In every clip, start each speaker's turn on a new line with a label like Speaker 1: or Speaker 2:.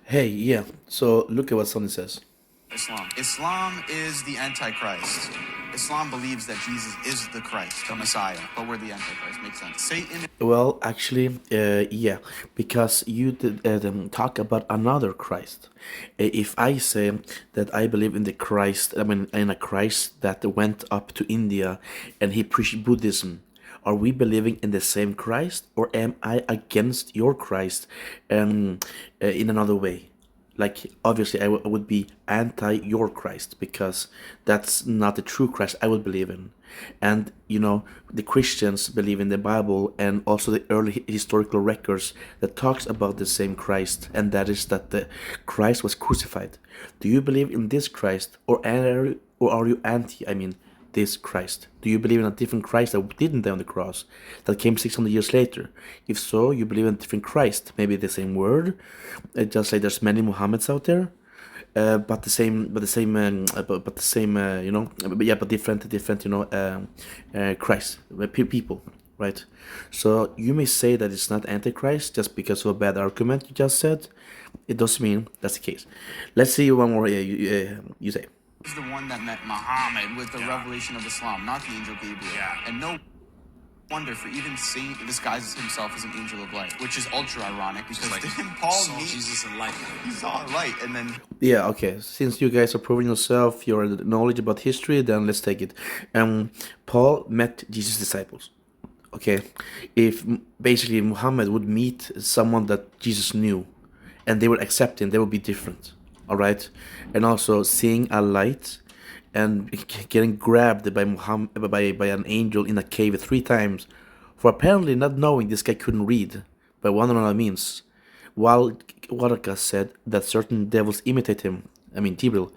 Speaker 1: Hey, yeah. So look at what Sonny says.
Speaker 2: Islam. Islam is the Antichrist. Islam believes that Jesus is the Christ, the Messiah, but we're the Antichrist. Makes sense. Satan.
Speaker 1: Well, actually, yeah, because you did talk about another Christ. If I say that I believe in the Christ, I mean, in a Christ that went up to India and he preached Buddhism, are we believing in the same Christ, or am I against your Christ in another way? Like, obviously, I would be anti your Christ because that's not the true Christ I would believe in. And the Christians believe in the Bible and also the early historical records that talks about the same Christ, and that is that the Christ was crucified. Do you believe in this Christ, or are you anti, I mean, this Christ? Do you believe in a different Christ that didn't die on the cross, that came 600 years later? If so, you believe in a different Christ, maybe the same word, just like there's many Muhammads out there, but the same, but yeah, but different, Christ, people, right? So you may say that it's not Antichrist just because of a bad argument you just said. It doesn't mean that's the case. Let's see one more. You say.
Speaker 2: Is the one that met Muhammad with the revelation of Islam, not the angel Gabriel. And no wonder for even Satan disguises himself as an angel of light, which is ultra ironic because didn't Paul meet Jesus in light? He saw light, and then
Speaker 1: Yeah, okay. Since you guys are proving yourself, your knowledge about history, then let's take it. Paul met Jesus' disciples. Okay, if basically Muhammad would meet someone that Jesus knew, and they would accept him, they would be different. All right, and also seeing a light and getting grabbed by Muhammad by an angel in a cave 3 times, for apparently not knowing this guy couldn't read by one or another means. While Waraka said that certain devils imitate him, I mean Jibril,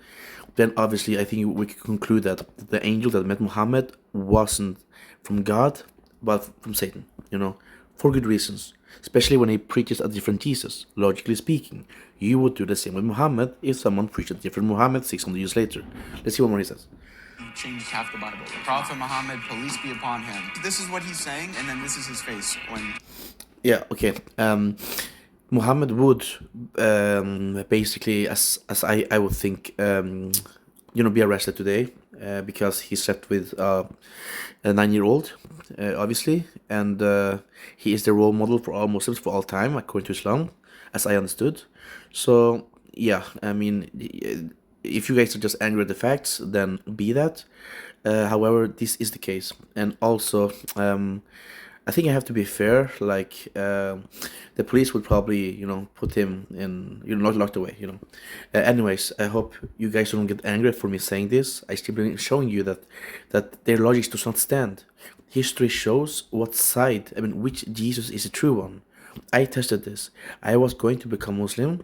Speaker 1: then obviously I think we can conclude that the angel that met Muhammad wasn't from God, but from Satan, for good reasons. Especially when he preaches a different Jesus, logically speaking. You would do the same with Muhammad if someone preached a different Muhammad 600 years later. Let's see what more he says.
Speaker 2: he changed half the Bible. Prophet Muhammad, peace be upon him. This is what he's saying, and then this is his face when.
Speaker 1: Yeah, okay. Muhammad would basically, as I would think, be arrested today because he slept with a 9-year-old, obviously, and he is the role model for all Muslims for all time, according to Islam, as I understood. So yeah, I mean, if you guys are just angry at the facts, then be that. However, this is the case, and also I think I have to be fair. Like the police would probably, put him in, not locked away. Anyways, I hope you guys don't get angry for me saying this. I still been showing you that their logic does not stand. History shows what side, I mean, which Jesus is the true one. I tested this. I was going to become Muslim,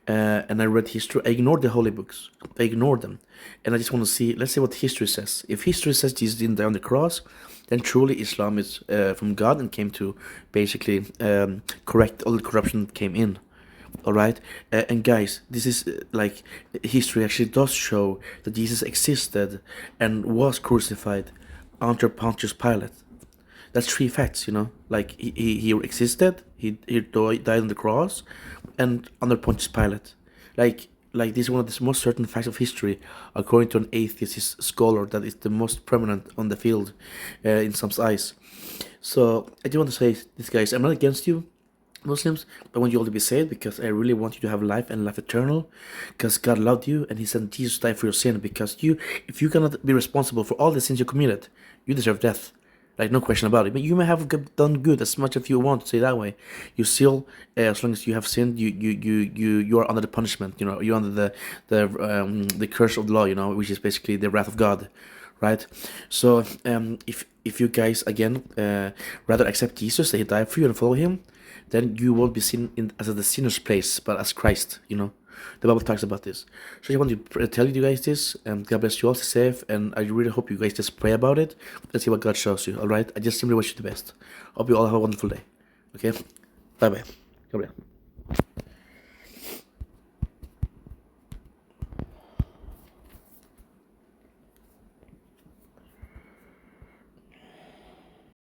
Speaker 1: and I read history. I ignored the holy books. I ignored them, and I just want to see. Let's see what history says. If history says Jesus didn't die on the cross, then truly Islam is from God and came to basically correct all the corruption that came in. All right, and guys, this is like history actually does show that Jesus existed and was crucified under Pontius Pilate. That's 3 facts. Like he existed, he died on the cross, and under Pontius Pilate. Like this is one of the most certain facts of history, according to an atheist scholar that is the most prominent on the field, in some eyes. So I do want to say this, guys. I'm not against you, Muslims, but I want you all to be saved because I really want you to have life and life eternal. Because God loved you and He sent Jesus to die for your sin. Because if you cannot be responsible for all the sins you committed, you deserve death. Like, no question about it. But you may have done good as much as you want to say that way. You still, as long as you have sinned, you are under the punishment. You're under the curse of the law. Which is basically the wrath of God, right? So if you guys again rather accept Jesus that He died for you and follow Him, then you won't be seen as the sinner's place, but as Christ. The Bible talks about this. So I want to tell you guys this, and God bless you all, stay safe, and I really hope you guys just pray about it. Let's see what God shows you, alright? I just simply wish you the best. Hope you all have a wonderful day. Okay? Bye-bye. God bless.